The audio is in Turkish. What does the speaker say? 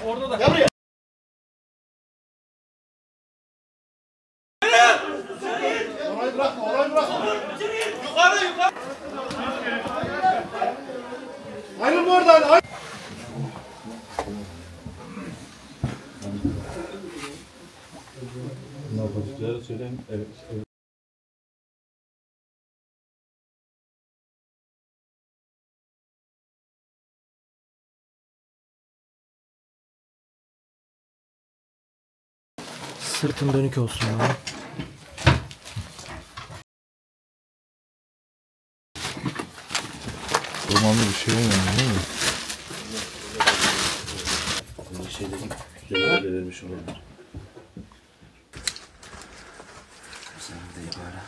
Orada da. Gel buraya. Orayı bırakma, orayı bırakma. Yukarı yukarı. Ayrılma oradan. Ne yapacakları söyleyin. Evet. Sırtın dönük olsun ama. Romanlı bir şey olmadı değil mi? Böyle şeyleri güzel vermiş olabilir. Sen de ibare.